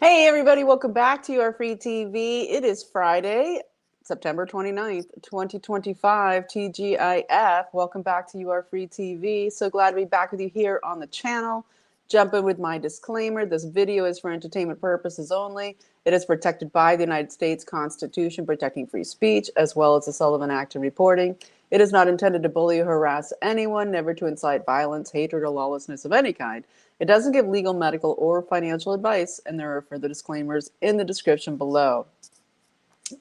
Hey everybody, welcome back to your free TV. It is Friday, September 29th, 2025, TGIF. Welcome back to your free TV. So glad to be back with you here on the channel. Jump in with my disclaimer. This video is for entertainment purposes only. It is protected by the United States Constitution, protecting free speech, as well as the Sullivan Act and reporting. It is not intended to bully or harass anyone, never to incite violence, hatred, or lawlessness of any kind. It doesn't give legal, medical, or financial advice, and there are further disclaimers in the description below.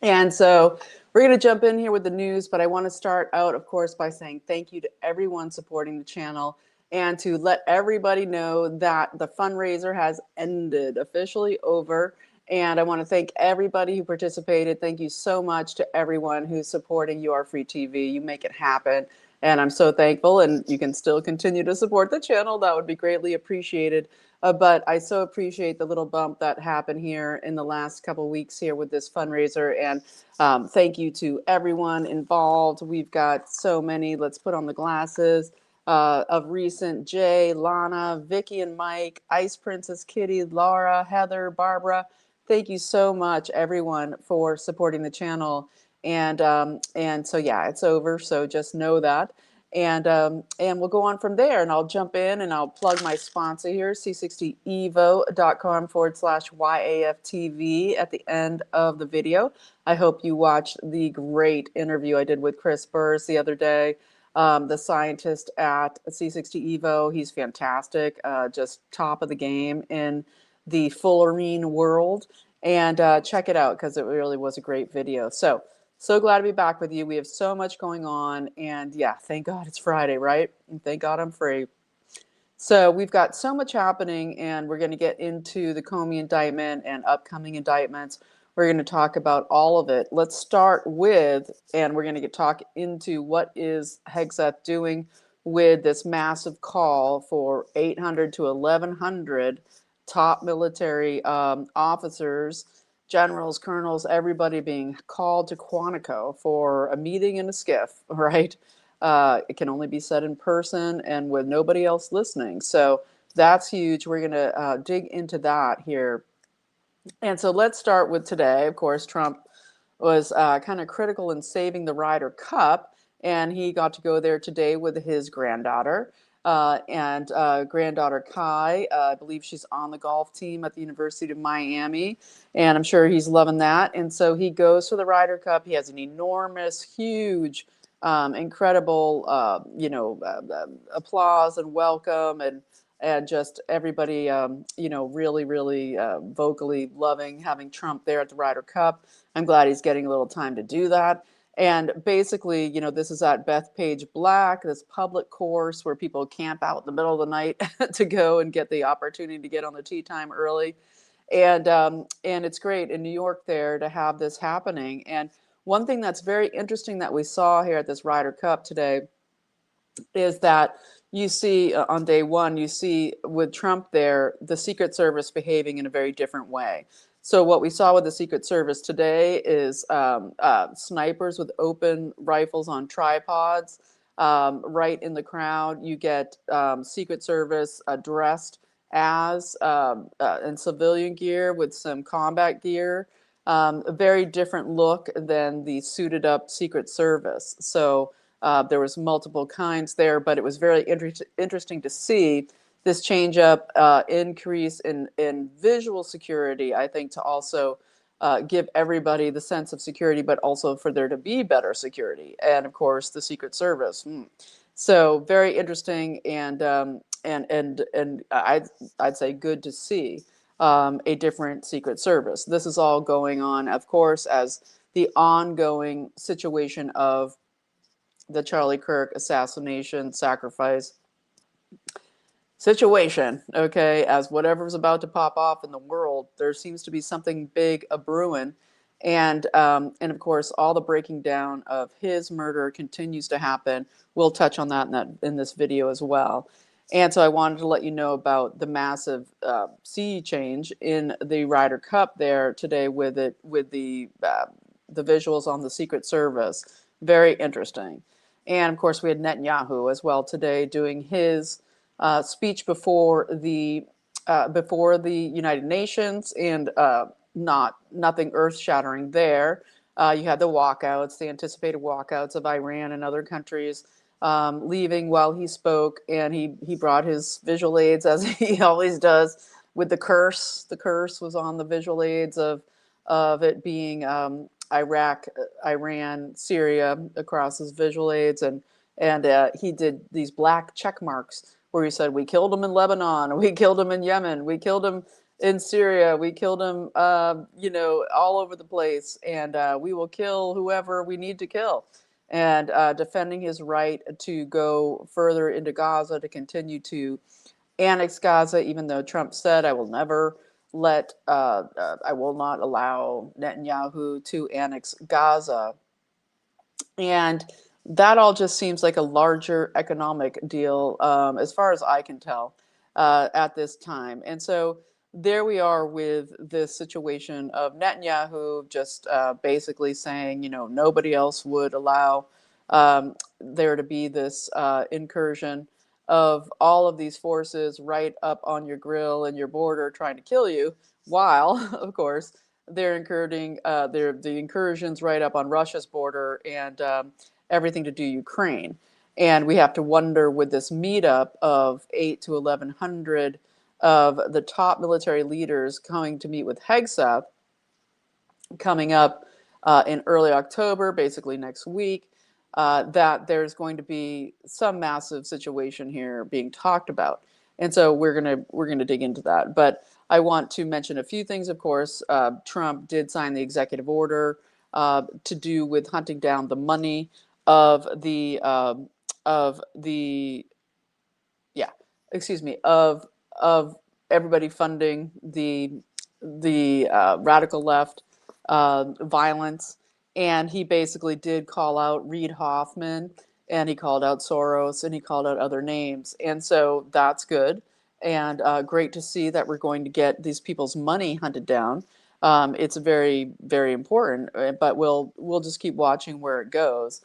And so we're going to jump in here with the news, but I want to start out, of course, by saying thank you to everyone supporting the channel and to let everybody know that the fundraiser has ended, officially over. And I want to thank everybody who participated. Thank you so much to everyone who's supporting Your Free TV. You make it happen. And I'm so thankful, and you can still continue to support the channel. That would be greatly appreciated. But I so appreciate the little bump that happened here in the last couple of weeks here with this fundraiser. And thank you to everyone involved. We've got so many, let's put on the glasses, of recent: Jay, Lana, Vicky and Mike, Ice Princess Kitty, Laura, Heather, Barbara. Thank you so much, everyone, for supporting the channel. And so, yeah, it's over. So just know that. And we'll go on from there, and I'll jump in and I'll plug my sponsor here, c60evo.com/YAFTV at the end of the video. I hope you watched the great interview I did with Chris Burrs the other day, the scientist at C60evo. He's fantastic, just top of the game in the fullerene world. And check it out, because it really was a great video. So glad to be back with you. We have so much going on, and yeah, thank God it's Friday, right? And thank God I'm free. So we've got so much happening, and we're going to get into the Comey indictment and upcoming indictments. We're going to talk about all of it. Let's start with, and we're going to talk into what is Hegseth doing with this massive call for 800 to 1,100 top military officers, generals, colonels, everybody being called to Quantico for a meeting in a skiff, right? It can only be said in person and with nobody else listening. So that's huge. We're going to dig into that here. And so let's start with today. Of course, Trump was kind of critical in saving the Ryder Cup, and he got to go there today with his granddaughter. And granddaughter Kai, I believe she's on the golf team at the University of Miami, and I'm sure he's loving that. And so he goes for the Ryder Cup. He has an enormous, huge, incredible, applause and welcome, and just everybody, really, really vocally loving having Trump there at the Ryder Cup. I'm glad he's getting a little time to do that. And basically, this is at Bethpage Black, this public course where people camp out in the middle of the night to go and get the opportunity to get on the tee time early. And it's great in New York there to have this happening. And one thing that's very interesting that we saw here at this Ryder Cup today is that you see on day one, you see with Trump there, the Secret Service behaving in a very different way. So what we saw with the Secret Service today is snipers with open rifles on tripods right in the crowd. You get Secret Service dressed as in civilian gear with some combat gear. A very different look than the suited up Secret Service. So there was multiple kinds there, but it was very interesting to see this change up, increase in visual security, I think, to also give everybody the sense of security, but also for there to be better security. And of course, the Secret Service. So very interesting, and I'd say good to see a different Secret Service. This is all going on, of course, as the ongoing situation of the Charlie Kirk assassination, sacrifice situation, okay, as whatever's about to pop off in the world, there seems to be something big a-brewing. And of course, all the breaking down of his murder continues to happen. We'll touch on that in this video as well. And so I wanted to let you know about the massive sea change in the Ryder Cup there today with the visuals on the Secret Service. Very interesting. And of course, we had Netanyahu as well today doing his speech before the before the United Nations, and nothing earth-shattering there. You had the walkouts, the anticipated walkouts of Iran and other countries leaving while he spoke, and he brought his visual aids as he always does with the curse. The curse was on the visual aids of it being Iraq, Iran, Syria across his visual aids, and he did these black check marks where he said, we killed him in Lebanon, we killed him in Yemen, we killed him in Syria, we killed him, all over the place, and we will kill whoever we need to kill. And defending his right to go further into Gaza, to continue to annex Gaza, even though Trump said, I will not allow Netanyahu to annex Gaza. And that all just seems like a larger economic deal, as far as I can tell, at this time. And so there we are with this situation of Netanyahu just basically saying, nobody else would allow there to be this incursion of all of these forces right up on your grill and your border trying to kill you, while, of course, they're incurring the incursions right up on Russia's border and everything to do Ukraine. And we have to wonder, with this meetup of 8 to 1,100 of the top military leaders coming to meet with Hegseth, coming up in early October, basically next week, that there's going to be some massive situation here being talked about. And so we're gonna dig into that. But I want to mention a few things. Of course, Trump did sign the executive order to do with hunting down the money of the of everybody funding the radical left violence. And he basically did call out Reid Hoffman, and he called out Soros, and he called out other names. And so that's good, and great to see that we're going to get these people's money hunted down. It's very, very important, but we'll just keep watching where it goes.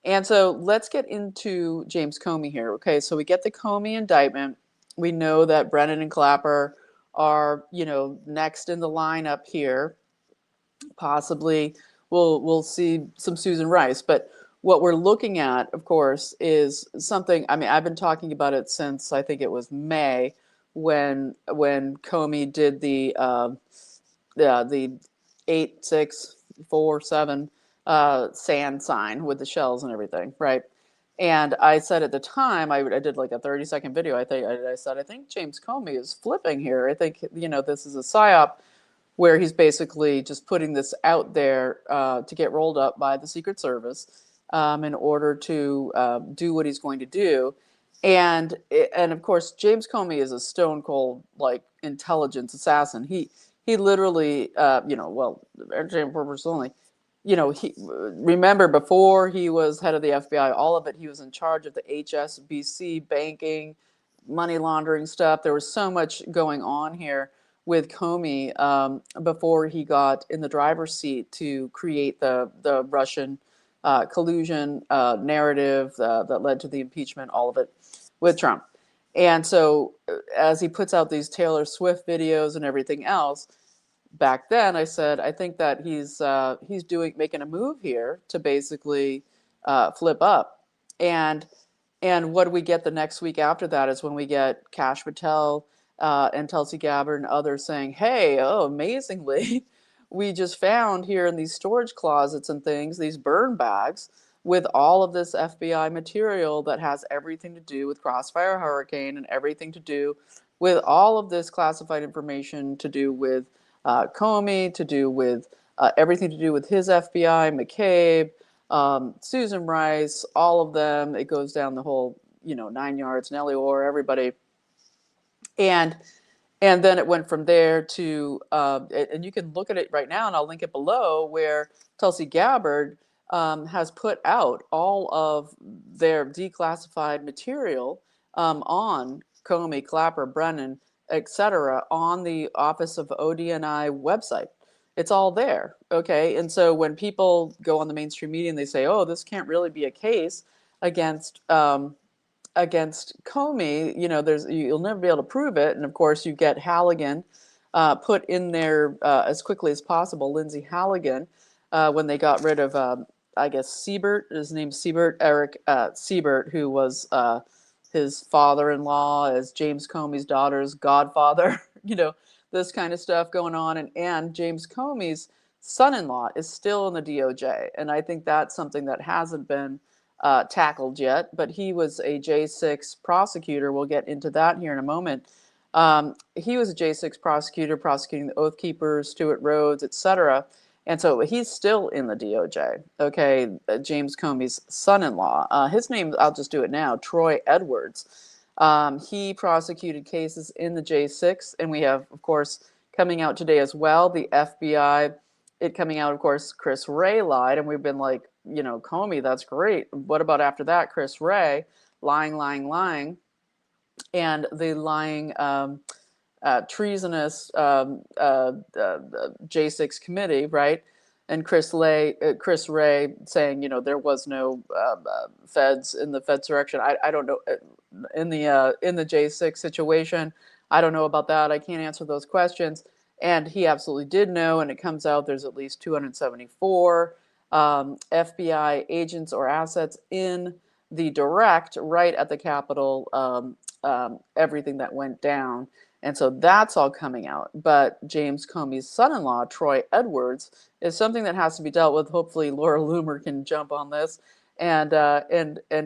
And so let's get into James Comey here. Okay, so we get the Comey indictment. We know that Brennan and Clapper are, next in the lineup here. Possibly we'll see some Susan Rice. But what we're looking at, of course, is something, I've been talking about it since I think it was May, when Comey did the 8647 sand sign with the shells and everything, right? And I said at the time, I did like a 30-second video. I said, I think James Comey is flipping here. I think, this is a psyop where he's basically just putting this out there to get rolled up by the Secret Service in order to do what he's going to do. And of course, James Comey is a stone cold, like, intelligence assassin. He literally, entertainment purpose only, remember, before he was head of the FBI, all of it, he was in charge of the HSBC banking, money laundering stuff. There was so much going on here with Comey before he got in the driver's seat to create the Russian collusion narrative that led to the impeachment, all of it with Trump. And so as he puts out these Taylor Swift videos and everything else, back then I said, I think that he's making a move here to basically flip up. And what do we get the next week after that is when we get Kash Patel and Tulsi Gabbard and others saying, hey, amazingly, we just found here in these storage closets and things, these burn bags with all of this FBI material that has everything to do with Crossfire Hurricane and everything to do with all of this classified information to do with Comey, to do with everything to do with his FBI, McCabe, Susan Rice, all of them. It goes down the whole, 9 yards, Nellie Orr, everybody. And then it went from there to, and you can look at it right now, and I'll link it below, where Tulsi Gabbard has put out all of their declassified material on Comey, Clapper, Brennan, etc., on the Office of ODNI website. It's all there, okay? And so when people go on the mainstream media and they say, oh, this can't really be a case against against Comey, you'll never be able to prove it. And of course, you get Halligan put in there as quickly as possible, Lindsay Halligan, when they got rid of, I guess, Siebert, his name's Siebert, Eric Siebert, who was his father-in-law as James Comey's daughter's godfather, this kind of stuff going on. And James Comey's son-in-law is still in the DOJ. And I think that's something that hasn't been tackled yet, but he was a J6 prosecutor. We'll get into that here in a moment. He was a J6 prosecutor prosecuting the Oath Keepers, Stuart Rhodes, etc. And so he's still in the DOJ. Okay, James Comey's son-in-law. His name, I'll just do it now, Troy Edwards. He prosecuted cases in the J6, and we have, of course, coming out today as well, the FBI. It coming out, of course, Chris Wray lied, and we've been like, Comey, that's great. What about after that? Chris Wray lying, and the lying treasonous J6 committee, right? And Chris Wray saying, there was no feds in the Fed's direction. I don't know in the J6 situation. I don't know about that. I can't answer those questions. And he absolutely did know, and it comes out there's at least 274 FBI agents or assets in the direct right at the Capitol, everything that went down. And so that's all coming out. But James Comey's son-in-law, Troy Edwards, is something that has to be dealt with. Hopefully Laura Loomer can jump on this and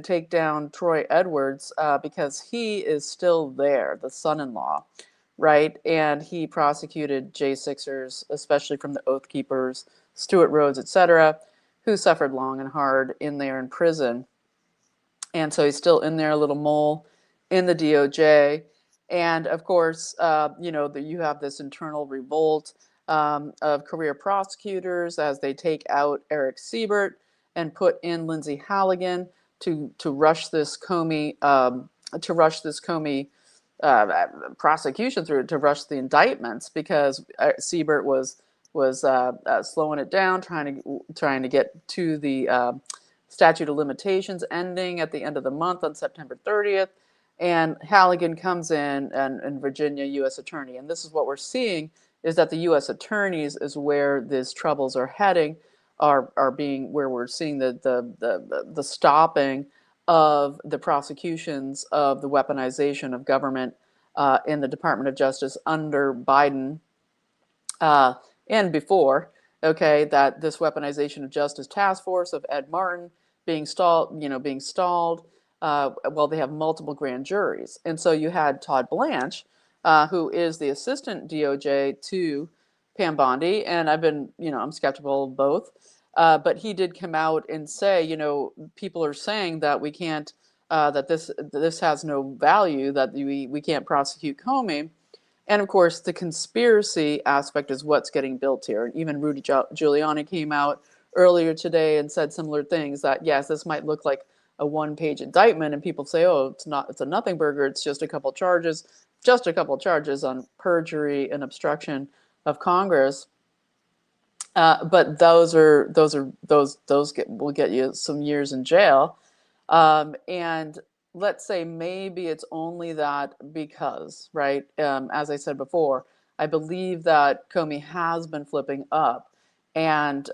take down Troy Edwards because he is still there, the son-in-law. Right, and he prosecuted J6ers, especially from the Oath Keepers, Stuart Rhodes, etc., who suffered long and hard in there in prison. And so he's still in there, a little mole in the DOJ. And of course, you have this internal revolt of career prosecutors as they take out Eric Siebert and put in Lindsay Halligan to rush this Comey prosecution through, to rush the indictments, because Siebert was slowing it down, trying to get to the statute of limitations ending at the end of the month on September 30th. And Halligan comes in, and Virginia U.S. attorney. And this is what we're seeing, is that the U.S. attorneys is where these troubles are heading, are being, where we're seeing the stopping of the prosecutions of the weaponization of government in the Department of Justice under Biden and before. Okay, that this weaponization of justice task force of Ed Martin being stalled. Well, they have multiple grand juries, and so you had Todd Blanche, who is the assistant DOJ to Pam Bondi, and I've been, I'm skeptical of both. But he did come out and say, people are saying that we can't, that this has no value, that we can't prosecute Comey. And of course, the conspiracy aspect is what's getting built here. And even Rudy Giuliani came out earlier today and said similar things, that yes, this might look like a one-page indictment, and people say, oh, it's a nothing burger. It's just a couple charges on perjury and obstruction of Congress. But those will get you some years in jail. And let's say maybe it's only that because, right? As I said before, I believe that Comey has been flipping up, and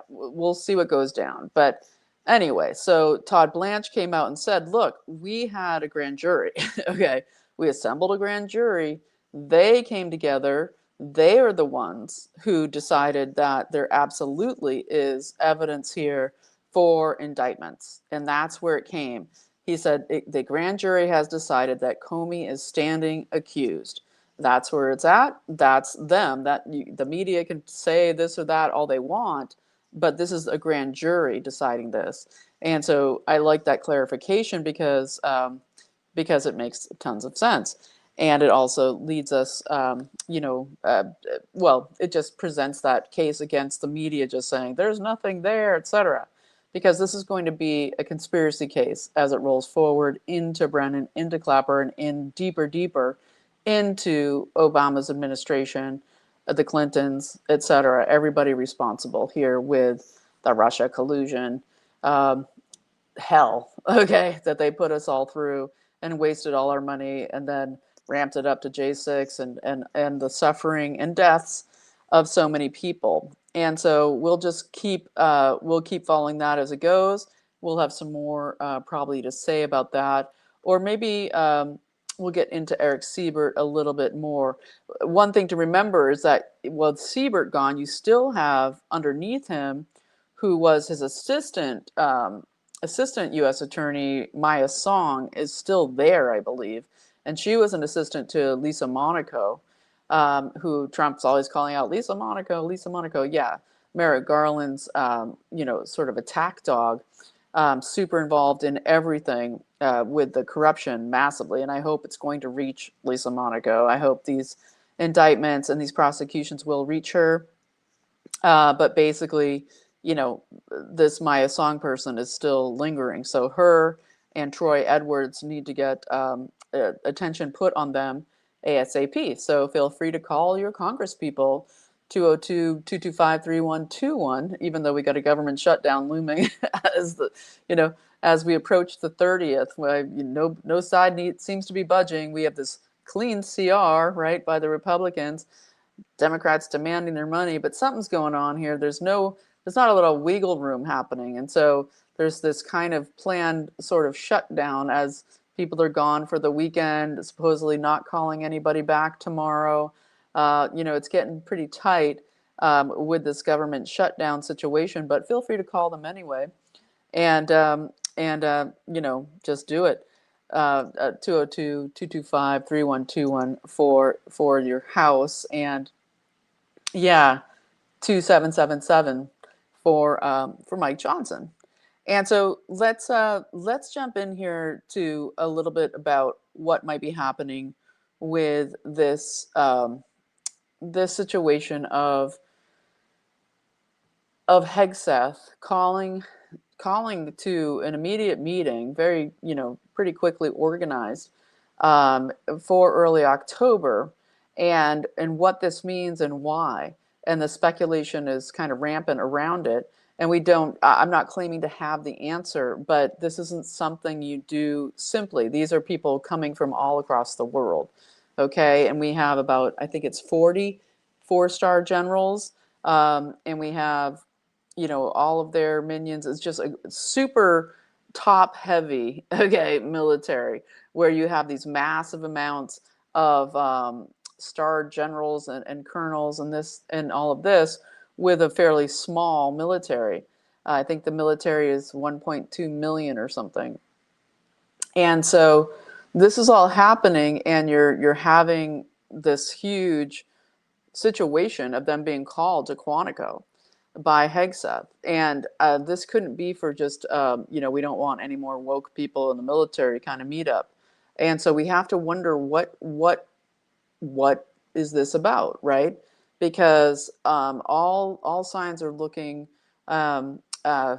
we'll see what goes down. But anyway, so Todd Blanche came out and said, look, we had a grand jury. Okay, we assembled a grand jury. They came together. They are the ones who decided that there absolutely is evidence here for indictments. And that's where it came. He said the grand jury has decided that Comey is standing accused. That's where it's at. That's them. The media can say this or that all they want, but this is a grand jury deciding this. And so I like that clarification because it makes tons of sense. And it also leads us, it just presents that case against the media just saying there's nothing there, etc. Because this is going to be a conspiracy case as it rolls forward into Brennan, into Clapper, and in deeper into Obama's administration, the Clintons, etc. Everybody responsible here with the Russia collusion. hell, okay, that they put us all through and wasted all our money and then ramped it up to J6 and the suffering and deaths of so many people. And so we'll keep following that as it goes. We'll have some more probably to say about that, or maybe we'll get into Eric Siebert a little bit more. One thing to remember is that with Siebert gone, you still have underneath him, who was his assistant U.S. Attorney Maya Song is still there, I believe, and she was an assistant to Lisa Monaco, who Trump's always calling out, Lisa Monaco, Lisa Monaco. Yeah, Merrick Garland's, sort of attack dog, super involved in everything with the corruption massively, and I hope it's going to reach Lisa Monaco. I hope these indictments and these prosecutions will reach her. But basically, this Maya Song person is still lingering. So her and Troy Edwards need to get attention put on them ASAP. So feel free to call your Congress people, 202-225-3121, even though we got a government shutdown looming as we approach the 30th. No side seems to be budging. We have this clean CR, right, by the Republicans. Democrats demanding their money, but something's going on here. There's not a little wiggle room happening. And so there's this kind of planned sort of shutdown as people are gone for the weekend, supposedly not calling anybody back tomorrow. It's getting pretty tight with this government shutdown situation, but feel free to call them anyway. And just do it. 202-225-3121 for your house, and 2777 for Mike Johnson. And so let's jump in here to a little bit about what might be happening with this this situation of Hegseth calling to an immediate meeting, very pretty quickly organized, for early October, and what this means and why. And the speculation is kind of rampant around it. And I'm not claiming to have the answer, but this isn't something you do simply. These are people coming from all across the world. Okay. And we have about, I think it's 40 four-star generals. And we have, all of their minions. It's just a super top heavy, okay, military, where you have these massive amounts of star generals and colonels and all of this with a fairly small military. I think the military is 1.2 million or something. And so this is all happening, and you're having this huge situation of them being called to Quantico by Hegseth. And this couldn't be for just, we don't want any more woke people in the military kind of meetup. And so we have to wonder what is this about, right? Because all signs are looking, there's a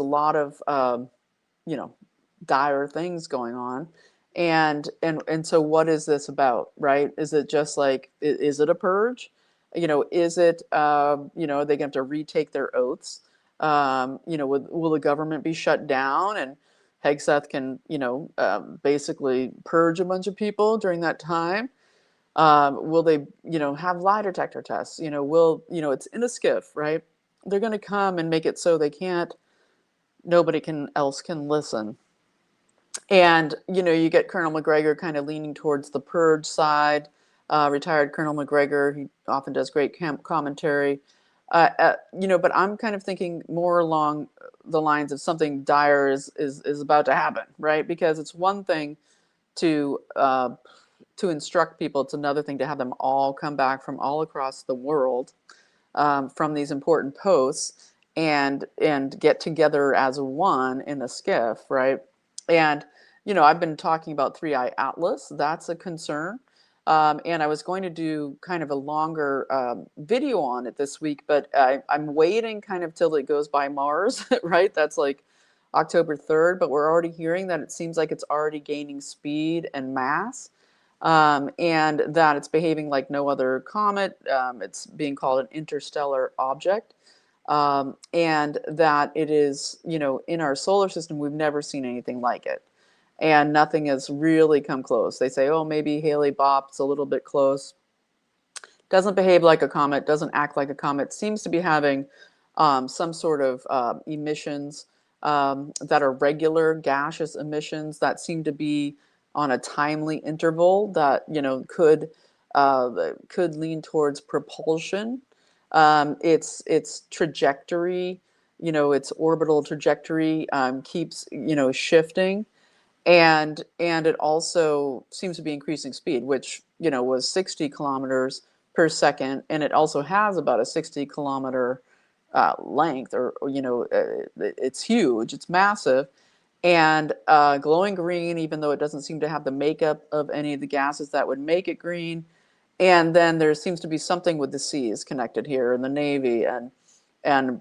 lot of, dire things going on. And so what is this about, right? Is it just like, is it a purge? Is it, are they going to have to retake their oaths? Will the government be shut down and Hegseth can, basically purge a bunch of people during that time? Will they, have lie detector tests? It's in a skiff, right? They're going to come and make it so nobody else can listen. And, you get Colonel McGregor kind of leaning towards the purge side. Retired Colonel McGregor, he often does great commentary. But I'm kind of thinking more along the lines of something dire is about to happen, right? Because it's one thing to instruct people. It's another thing to have them all come back from all across the world from these important posts and get together as one in a skiff, right? And, I've been talking about 3IAtlas. That's a concern. And I was going to do kind of a longer video on it this week, but I'm waiting kind of till it goes by Mars, right? That's like October 3rd, but we're already hearing that it seems like it's already gaining speed and mass, and that it's behaving like no other comet. It's being called an interstellar object. and that it is, in our solar system, we've never seen anything like it. And nothing has really come close. They say, oh, maybe Hale-Bopp's a little bit close. Doesn't behave like a comet, doesn't act like a comet, seems to be having some sort of emissions that are regular gaseous emissions that seem to be on a timely interval that could lean towards propulsion. Its trajectory, its orbital trajectory keeps shifting, and it also seems to be increasing speed, which was 60 kilometers per second, and it also has about a 60 kilometer length, or it's huge, it's massive, and glowing green, even though it doesn't seem to have the makeup of any of the gases that would make it green. And then there seems to be something with the seas connected here, and the Navy, and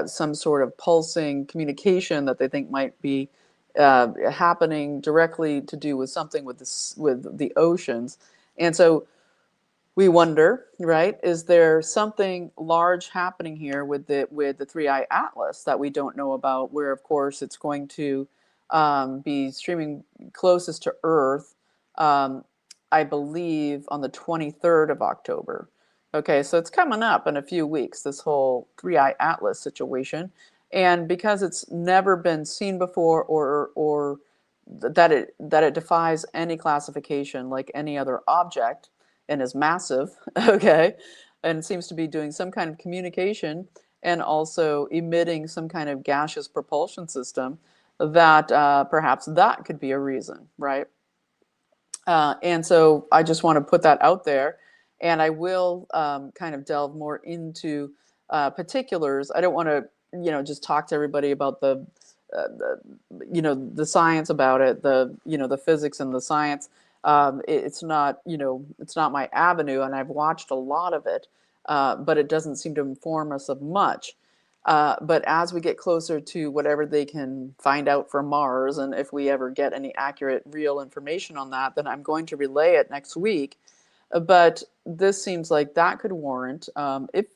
some sort of pulsing communication that they think might be happening directly to do with something with the oceans. And so we wonder, right, is there something large happening here with the 3IAtlas that we don't know about, where of course it's going to be streaming closest to Earth, I believe on the 23rd of October. Okay, so it's coming up in a few weeks, this whole 3IAtlas situation. And because it's never been seen before, or that it defies any classification like any other object, and is massive, okay, and seems to be doing some kind of communication and also emitting some kind of gaseous propulsion system, that perhaps that could be a reason, right? And so I just want to put that out there, and I will kind of delve more into particulars. I don't want to, just talk to everybody about the science about it, the physics and the science. It's not, it's not my avenue, and I've watched a lot of it, but it doesn't seem to inform us of much. But as we get closer to whatever they can find out from Mars, and if we ever get any accurate, real information on that, then I'm going to relay it next week. But this seems like that could warrant, if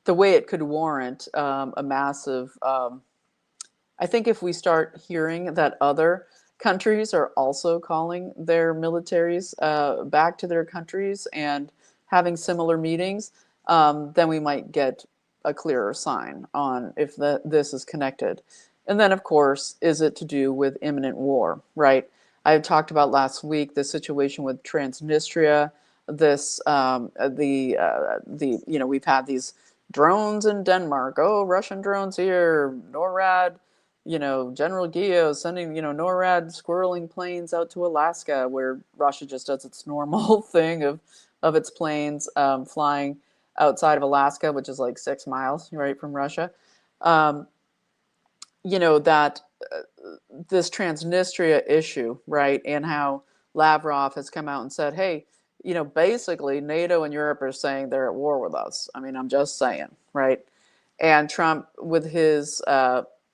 the way it could warrant a massive, I think if we start hearing that other countries are also calling their militaries back to their countries and having similar meetings, then we might get a clearer sign on if this is connected. And then, of course, is it to do with imminent war, right? I talked about last week the situation with Transnistria. This we've had these drones in Denmark. Oh, Russian drones here. NORAD, General Geo sending, NORAD squirreling planes out to Alaska, where Russia just does its normal thing of its planes flying outside of Alaska, which is like 6 miles, right, from Russia. That this Transnistria issue, right, and how Lavrov has come out and said, hey, basically NATO and Europe are saying they're at war with us. I mean, I'm just saying, right? And Trump with his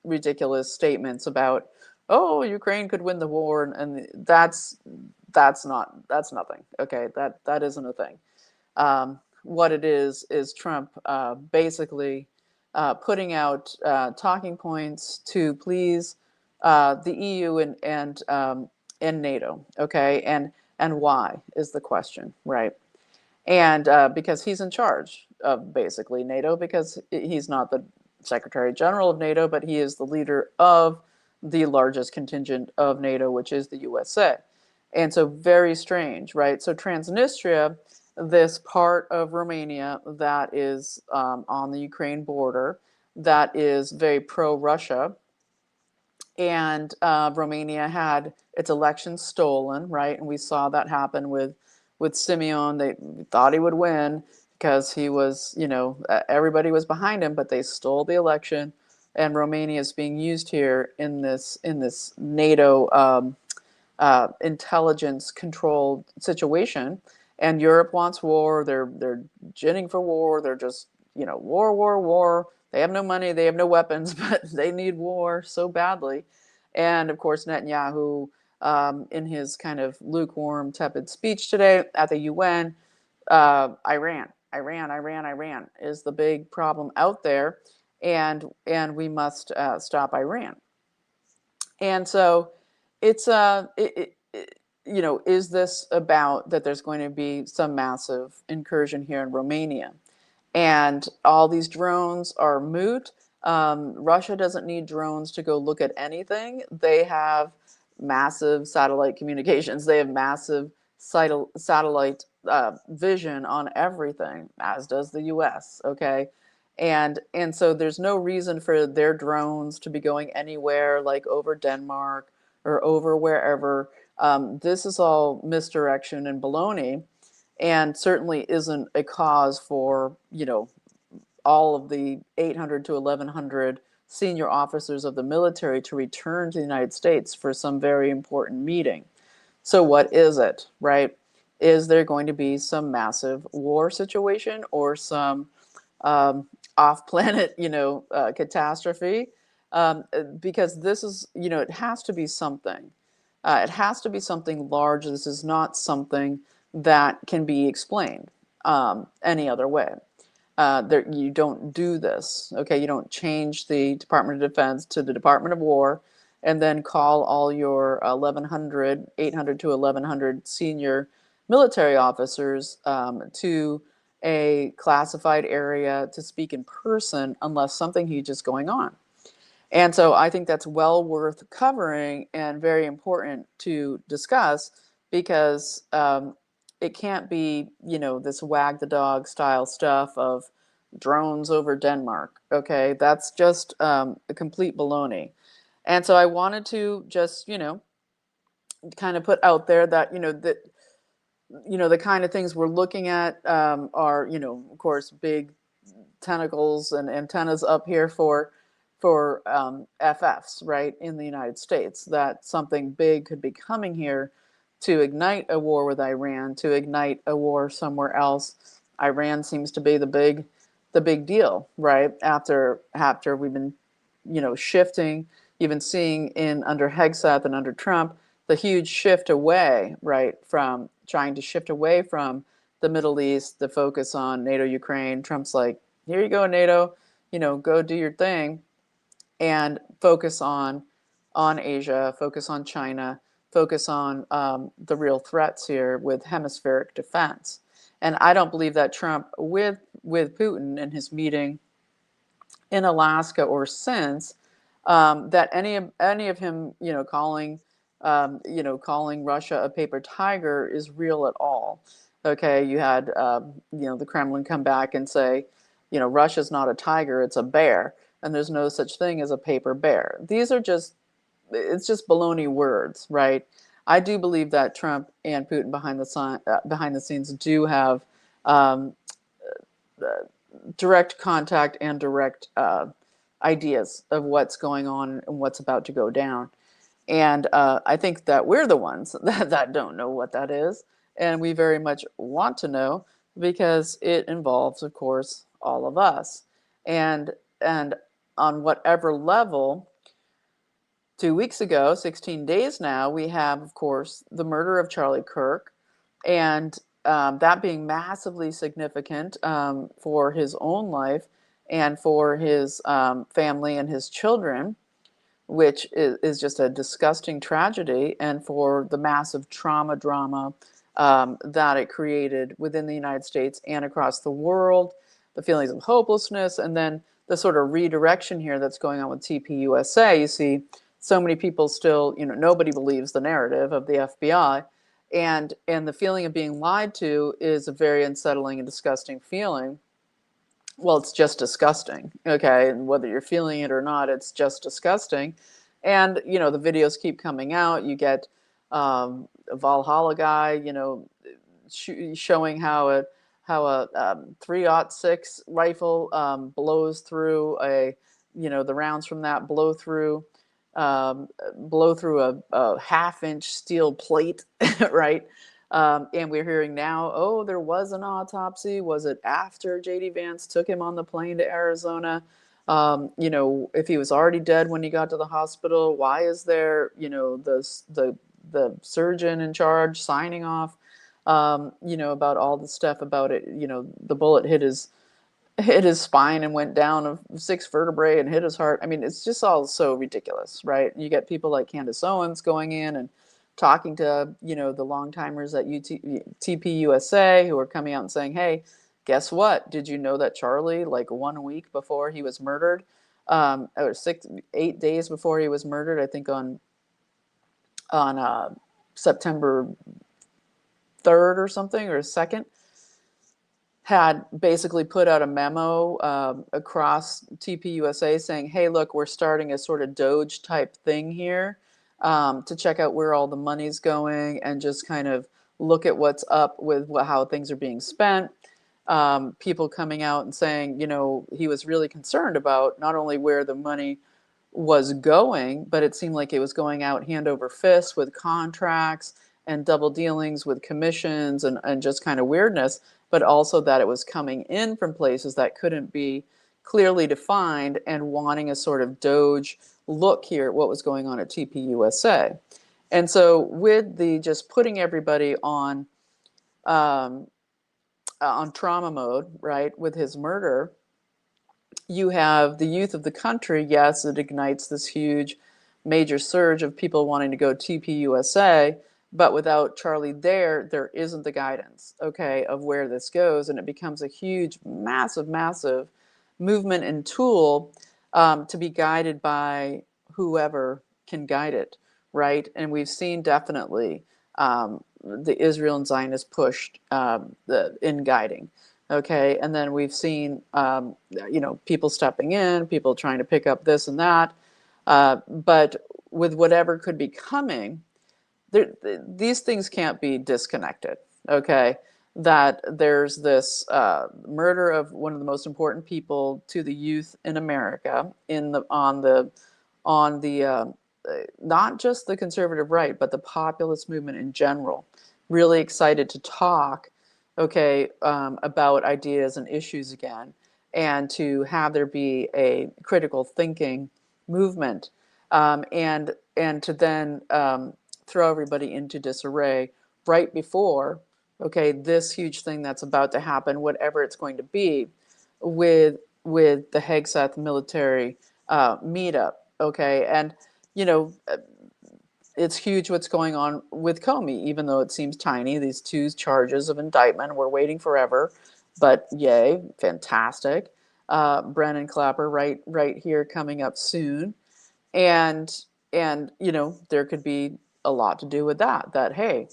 ridiculous statements about, oh, Ukraine could win the war, and that's nothing. Okay, that isn't a thing. What it is Trump basically putting out talking points to please the EU and NATO. Okay, and why is the question, right? And because he's in charge of basically NATO, because he's not the Secretary General of NATO, but he is the leader of the largest contingent of NATO, which is the USA. And so very strange, right? So Transnistria, this part of Romania that is on the Ukraine border, that is very pro-Russia, and Romania had its election stolen, right? And we saw that happen with Simeon. They thought he would win because he was, everybody was behind him, but they stole the election, and Romania is being used here in this NATO intelligence-controlled situation. And Europe wants war. They're ginning for war. They're just, war. They have no money, they have no weapons, but they need war so badly. And of course, Netanyahu, in his kind of lukewarm, tepid speech today at the UN, Iran. Iran is the big problem out there, and we must stop Iran. And so it's is this about that there's going to be some massive incursion here in Romania? And all these drones are moot. Russia doesn't need drones to go look at anything. They have massive satellite communications. They have massive satellite vision on everything, as does the U.S. Okay, and so there's no reason for their drones to be going anywhere like over Denmark or over wherever. This is all misdirection and baloney, and certainly isn't a cause for, all of the 800 to 1100 senior officers of the military to return to the United States for some very important meeting. So what is it, right? Is there going to be some massive war situation or some off-planet, catastrophe? Because this is, it has to be something. It has to be something large. This is not something that can be explained any other way. You don't do this, okay? You don't change the Department of Defense to the Department of War and then call all your 800 to 1100 senior military officers to a classified area to speak in person unless something huge is going on. And so I think that's well worth covering and very important to discuss, because it can't be, this wag the dog style stuff of drones over Denmark. Okay, that's just a complete baloney. And so I wanted to just, kind of put out there that, the kind of things we're looking at are, of course, big tentacles and antennas up here for FFs, right, in the United States, that something big could be coming here to ignite a war with Iran, to ignite a war somewhere else. Iran seems to be the big deal, right? After we've been, shifting, you've been seeing under Hegseth and under Trump, the huge shift away, right, from trying to shift away from the Middle East, the focus on NATO, Ukraine. Trump's like, here you go, NATO, go do your thing, and focus on Asia, focus on China, focus on the real threats here with hemispheric defense. And I don't believe that Trump, with Putin and his meeting in Alaska or since, that any of him, calling Russia a paper tiger is real at all. Okay, you had the Kremlin come back and say, Russia's not a tiger, it's a bear, and there's no such thing as a paper bear. These are it's just baloney words, right? I do believe that Trump and Putin behind the scenes do have direct contact and direct ideas of what's going on and what's about to go down. And I think that we're the ones that don't know what that is. And we very much want to know, because it involves, of course, all of us. And on whatever level, 2 weeks ago, 16 days now, we have, of course, the murder of Charlie Kirk, and that being massively significant for his own life and for his family and his children, which is just a disgusting tragedy, and for the massive drama that it created within the United States and across the world, the feelings of hopelessness, and then the sort of redirection here that's going on with TPUSA. You see so many people still, nobody believes the narrative of the FBI, and the feeling of being lied to is a very unsettling and disgusting feeling. Well, it's just disgusting, okay? And whether you're feeling it or not, it's just disgusting. And, the videos keep coming out. You get a Valhalla guy, showing how a 3-06 rifle blows through the rounds from that blow through a half-inch steel plate, right? And we're hearing now, oh, there was an autopsy. Was it after J.D. Vance took him on the plane to Arizona? If he was already dead when he got to the hospital, why is there, the surgeon in charge signing off? about all the stuff about it. The bullet hit his spine and went down of 6 vertebrae and hit his heart. I mean, it's just all so ridiculous, right? You get people like Candace Owens going in and talking to, the long timers at TPUSA who are coming out and saying, hey, guess what? Did you know that Charlie, like 1 week before he was murdered, or 8 days before he was murdered, I think on September 3rd or something, or 2nd, had basically put out a memo across TPUSA saying, hey, look, we're starting a sort of Doge type thing here to check out where all the money's going and just kind of look at what's up with how things are being spent. People coming out and saying, he was really concerned about not only where the money was going, but it seemed like it was going out hand over fist with contracts and double dealings with commissions and just kind of weirdness, but also that it was coming in from places that couldn't be clearly defined, and wanting a sort of Doge look here at what was going on at TPUSA. And so with the just putting everybody on trauma mode, right, with his murder, you have the youth of the country. Yes, it ignites this huge major surge of people wanting to go TPUSA, but without Charlie there isn't the guidance, okay, of where this goes, and it becomes a huge, massive, massive movement and tool to be guided by whoever can guide it, right? And we've seen definitely the Israel and Zionist pushed in guiding. Okay, and then we've seen, people stepping in, people trying to pick up this and that. But with whatever could be coming, these things can't be disconnected. Okay, that there's this murder of one of the most important people to the youth in America on the not just the conservative right, but the populist movement in general. Really excited to talk, okay, about ideas and issues again, and to have there be a critical thinking movement, and to then throw everybody into disarray right before, okay, this huge thing that's about to happen, whatever it's going to be, with the Hegseth military meetup, okay, and it's huge what's going on with Comey, even though it seems tiny. These 2 charges of indictment, we're waiting forever, but yay, fantastic. Brennan Clapper right here coming up soon, and there could be a lot to do with that. Hey,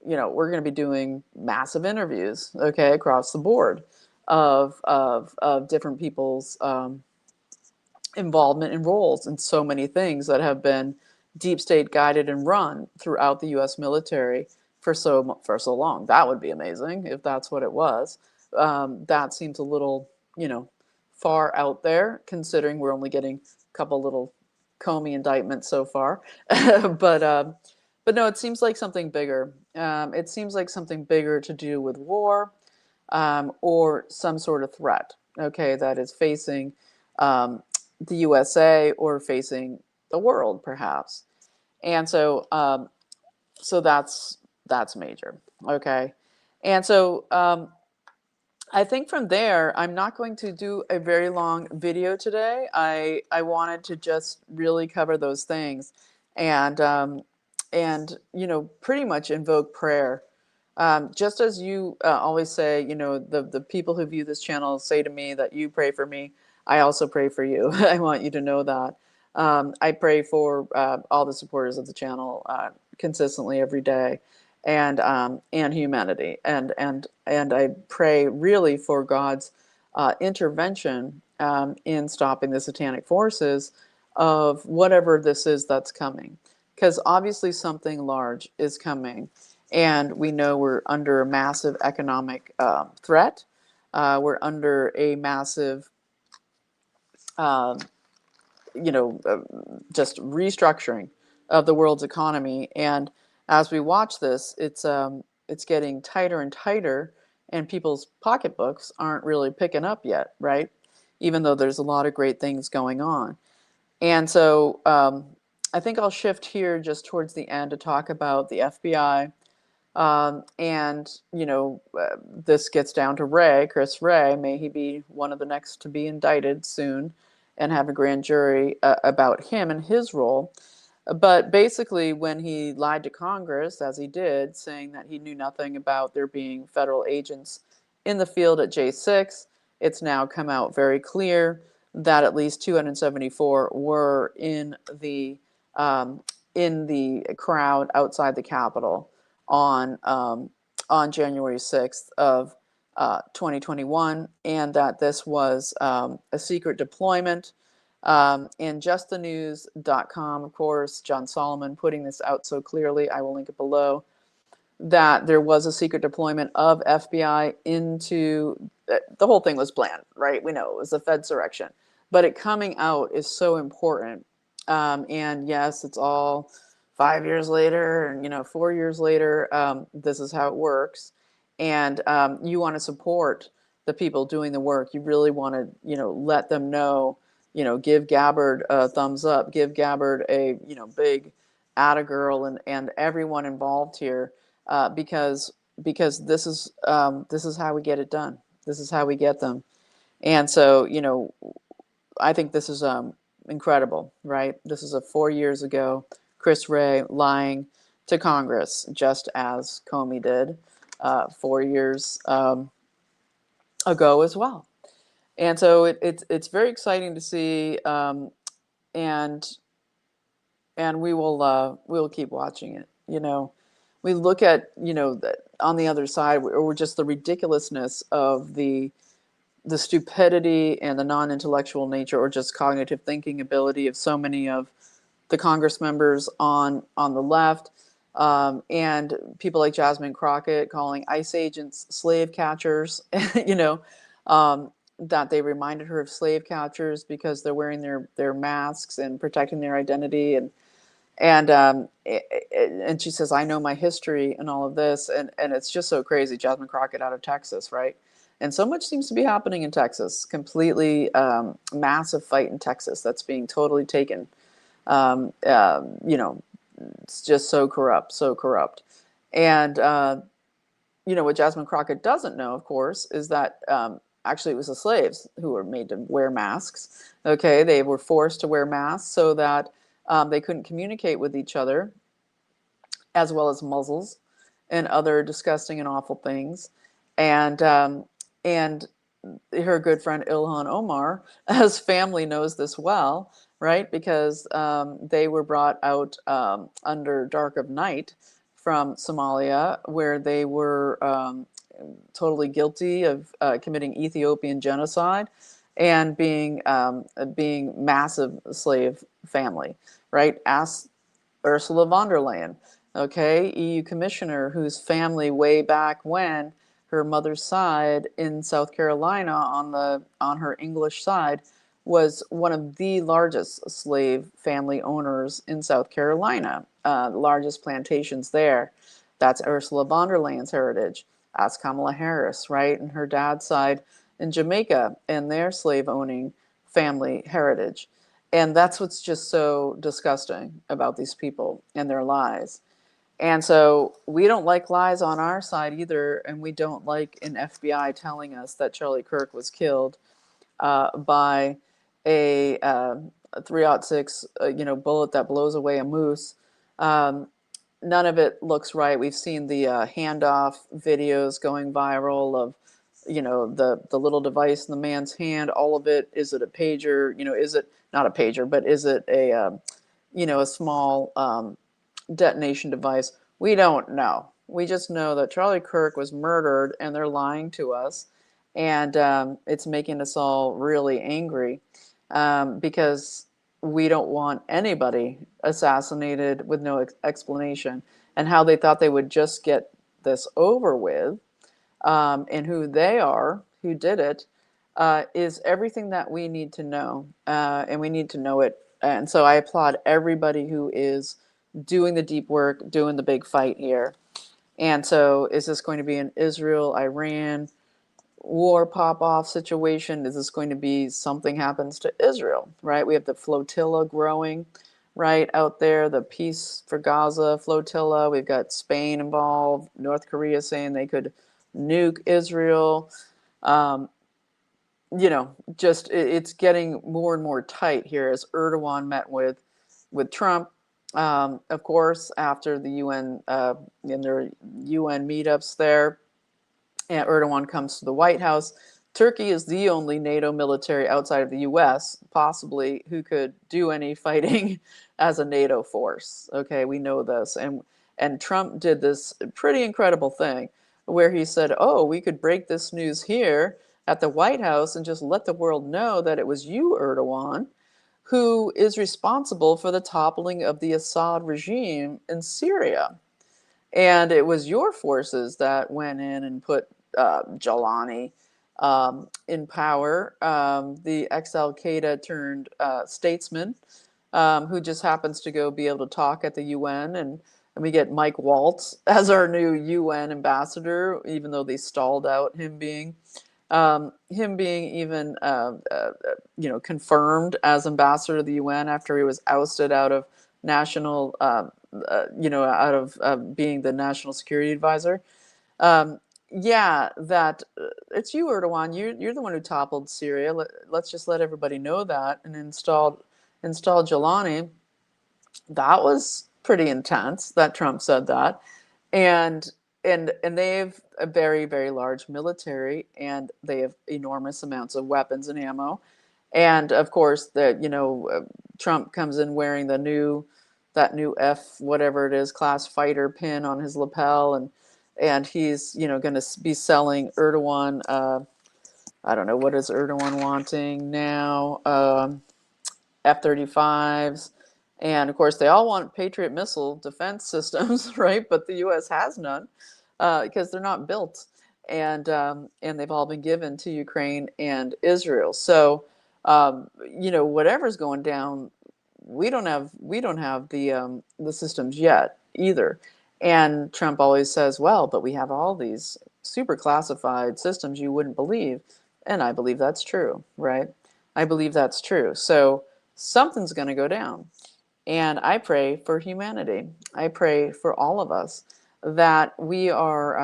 we're going to be doing massive interviews, okay, across the board of different people's involvement in roles in so many things that have been deep state guided and run throughout the U.S. military for so long. That would be amazing if that's what it was. That seems a little, far out there, considering we're only getting a couple little Comey indictments so far. but no, it seems like something bigger. It seems like something bigger to do with war, or some sort of threat, okay, that is facing the USA or facing the world, perhaps. And so that's major, okay. And so I think from there, I'm not going to do a very long video today. I wanted to just really cover those things, and pretty much invoke prayer. Just as you always say, the people who view this channel say to me that you pray for me, I also pray for you. I want you to know that. I pray for all the supporters of the channel consistently every day, and humanity, and I pray really for God's intervention in stopping the satanic forces of whatever this is that's coming, because obviously something large is coming, and we know we're under a massive economic threat. We're under a massive just restructuring of the world's economy. And as we watch this, it's getting tighter and tighter, and people's pocketbooks aren't really picking up yet, right? Even though there's a lot of great things going on. And so I think I'll shift here just towards the end to talk about the FBI, And, this gets down to Chris Wray. May he be one of the next to be indicted soon and have a grand jury about him and his role. But basically, when he lied to Congress, as he did, saying that he knew nothing about there being federal agents in the field at J6, it's now come out very clear that at least 274 were um, in the crowd outside the Capitol on January 6th of 2021, and that this was a secret deployment. And justthenews.com, of course, John Solomon putting this out so clearly, I will link it below, that there was a secret deployment of FBI into, the whole thing was planned, right? We know it was a Fedsurrection, but it coming out is so important. And yes, it's all 5 years later, and 4 years later, this is how it works. And you want to support the people doing the work. You really want to, let them know, give Gabbard a thumbs up, give Gabbard a, big atta girl, and everyone involved here, because this is how we get it done. This is how we get them. And so, I think this is incredible, right? This is 4 years ago, Chris Wray lying to Congress, just as Comey did 4 years ago as well. And so it's very exciting to see, and we will keep watching it. We look at on the other side, or just the ridiculousness of the stupidity and the non-intellectual nature, or just cognitive thinking ability of so many of the Congress members on the left, and people like Jasmine Crockett calling ICE agents slave catchers. That they reminded her of slave catchers because they're wearing their masks and protecting their identity, and she says, I know my history and all of this, and it's just so crazy. Jasmine Crockett out of Texas, right? And so much seems to be happening in Texas. Completely massive fight in Texas that's being totally taken. It's just so corrupt. And what Jasmine Crockett doesn't know, of course, is that actually it was the slaves who were made to wear masks. Okay, they were forced to wear masks so that they couldn't communicate with each other, as well as muzzles and other disgusting and awful things. And her good friend Ilhan Omar, as family, knows this well, right? Because they were brought out under dark of night from Somalia, where they were totally guilty of committing Ethiopian genocide and being massive slave family, right? Ask Ursula von der Leyen, okay, EU commissioner, whose family way back when, her mother's side in South Carolina on her English side, was one of the largest slave family owners in South Carolina, the largest plantations there. That's Ursula von der Leyen's heritage. Ask Kamala Harris, right, and her dad's side in Jamaica and their slave owning family heritage. And that's what's just so disgusting about these people and their lies. And so we don't like lies on our side either, and we don't like an FBI telling us that Charlie Kirk was killed by a 3/06 bullet that blows away a moose. None of it looks right. We've seen the handoff videos going viral of the little device in the man's hand. All of it, is it a pager? Is it not a pager, but is it a small detonation device? We don't know. We just know that Charlie Kirk was murdered, and they're lying to us, and it's making us all really angry, because we don't want anybody assassinated with no explanation. And how they thought they would just get this over with, and who they are, who did it, is everything that we need to know, and we need to know it. And so I applaud everybody who is doing the deep work, doing the big fight here. And so is this going to be an Israel-Iran war pop-off situation? Is this going to be something happens to Israel, right? We have the flotilla growing right out there, the Peace for Gaza flotilla. We've got Spain involved, North Korea saying they could nuke Israel. Um, just it's getting more and more tight here as Erdogan met with Trump. Of course, after the UN in their UN meetups there, and Erdogan comes to the White House. Turkey is the only NATO military outside of the US, possibly, who could do any fighting as a NATO force. Okay, we know this. And Trump did this pretty incredible thing where he said, oh, we could break this news here at the White House and just let the world know that it was you, Erdogan, who is responsible for the toppling of the Assad regime in Syria. And it was your forces that went in and put Jalani in power, the ex-Al Qaeda turned statesman who just happens to go be able to talk at the UN. And we get Mike Waltz as our new UN ambassador, even though they stalled out him being even confirmed as ambassador to the UN after he was ousted out of national out of being the national security advisor. That it's you, Erdogan. You're the one who toppled Syria. Let's just let everybody know that and installed Jalani. That was pretty intense that Trump said that. And they have a very, very large military, and they have enormous amounts of weapons and ammo. And of course, Trump comes in wearing that new F whatever it is class fighter pin on his lapel, and he's going to be selling Erdogan. I don't know, what is Erdogan wanting now? F-35s. And of course, they all want Patriot missile defense systems, right? But the U.S. has none because they're not built, and they've all been given to Ukraine and Israel. So, whatever's going down, we don't have the systems yet either. And Trump always says, "Well, but we have all these super classified systems you wouldn't believe," and I believe that's true, right? I believe that's true. So something's going to go down. And I pray for humanity. I pray for all of us that we are,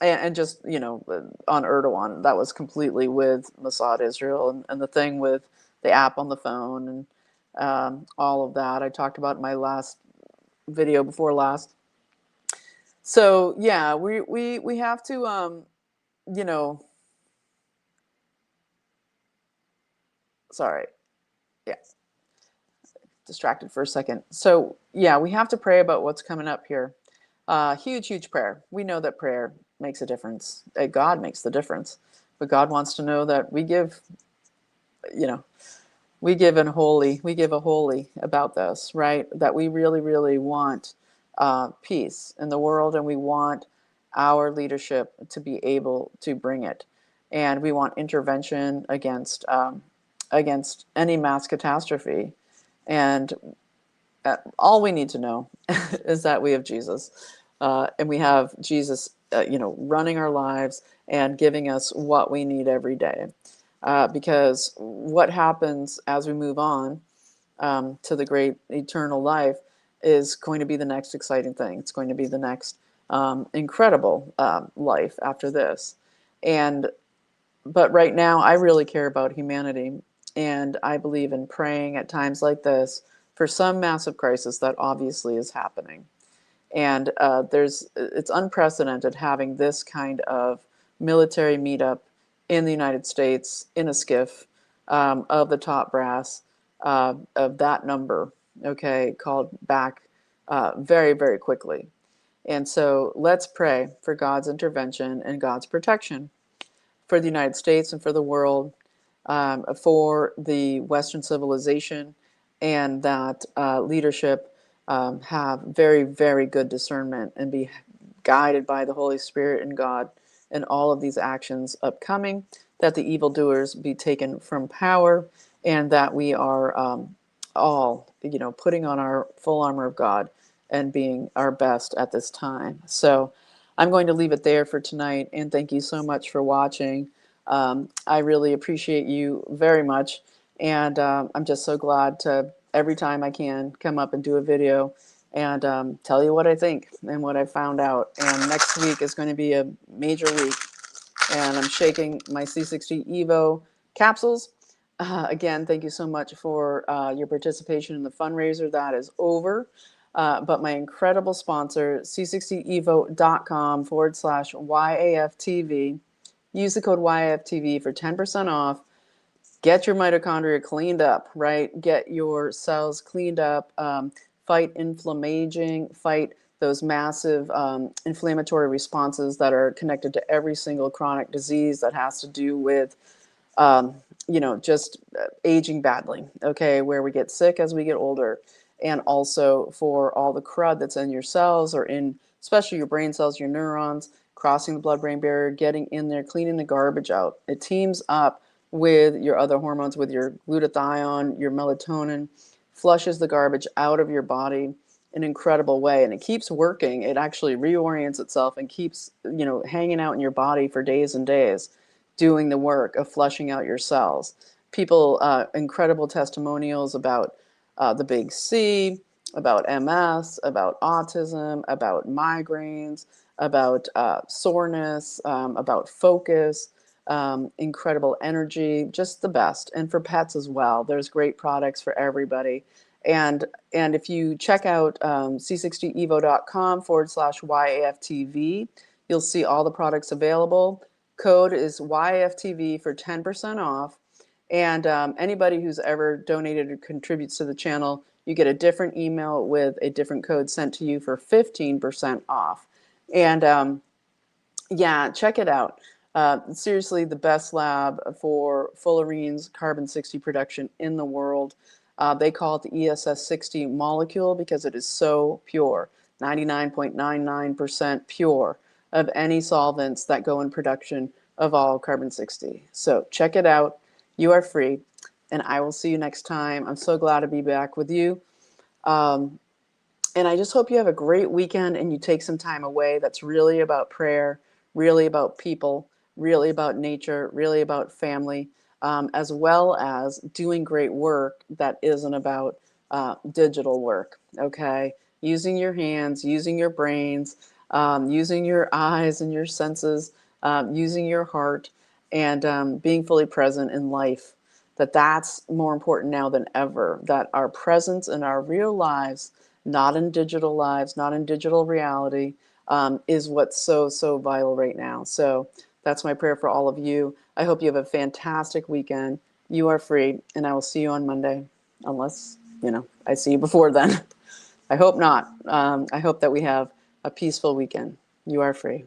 and just, on Erdogan, that was completely with Mossad Israel and the thing with the app on the phone and all of that. I talked about in my last video before last. So, yeah, we have to, sorry. Yeah. Distracted for a second. So yeah, we have to pray about what's coming up here. Huge prayer. We know that prayer makes a difference. God makes the difference, but God wants to know that we give a holy about this, right? That we really want peace in the world, and we want our leadership to be able to bring it, and we want intervention against any mass catastrophe. And all we need to know is that we have Jesus, and we have Jesus, running our lives and giving us what we need every day. Because what happens as we move on to the great eternal life is going to be the next exciting thing. It's going to be the next incredible life after this. But right now, I really care about humanity. And I believe in praying at times like this for some massive crisis that obviously is happening. And it's unprecedented having this kind of military meetup in the United States in a skiff of the top brass of that number, okay, called back very, very quickly. And so let's pray for God's intervention and God's protection for the United States and for the world. For the Western civilization, and that leadership have very, very good discernment and be guided by the Holy Spirit and God in all of these actions upcoming, that the evildoers be taken from power, and that we are all, putting on our full armor of God and being our best at this time. So I'm going to leave it there for tonight, and thank you so much for watching. I really appreciate you very much, and I'm just so glad to every time I can come up and do a video and tell you what I think and what I found out. And next week is going to be a major week. And I'm shaking my C60 Evo capsules. Again, thank you so much for your participation in the fundraiser. That is over. But my incredible sponsor, c60evo.com/YAFTV. Use the code YAFTV for 10% off. Get your mitochondria cleaned up, right? Get your cells cleaned up. Fight inflammaging, fight those massive inflammatory responses that are connected to every single chronic disease that has to do with, just aging badly, okay, where we get sick as we get older. And also for all the crud that's in your cells or in, especially your brain cells, your neurons, crossing the blood-brain barrier, getting in there, cleaning the garbage out. It teams up with your other hormones, with your glutathione, your melatonin, flushes the garbage out of your body in an incredible way. And it keeps working. It actually reorients itself and keeps, hanging out in your body for days and days, doing the work of flushing out your cells. People, incredible testimonials about the big C, about MS, about autism, about migraines, about soreness, about focus, incredible energy, just the best. And for pets as well, there's great products for everybody. And if you check out c60evo.com/YAFTV, you'll see all the products available. Code is YAFTV for 10% off. And anybody who's ever donated or contributes to the channel, you get a different email with a different code sent to you for 15% off. And yeah, check it out. Seriously, the best lab for fullerenes carbon-60 production in the world. They call it the ESS60 molecule because it is so pure, 99.99% pure of any solvents that go in production of all carbon-60. So check it out. You are free, and I will see you next time. I'm so glad to be back with you. And I just hope you have a great weekend and you take some time away that's really about prayer, really about people, really about nature, really about family, as well as doing great work that isn't about digital work, okay? Using your hands, using your brains, using your eyes and your senses, using your heart, and being fully present in life. That's more important now than ever, that our presence in our real lives, not in digital lives, not in digital reality, is what's so, so vital right now. So that's my prayer for all of you. I hope you have a fantastic weekend. You are free, and I will see you on Monday, unless, I see you before then. I hope not. I hope that we have a peaceful weekend. You are free.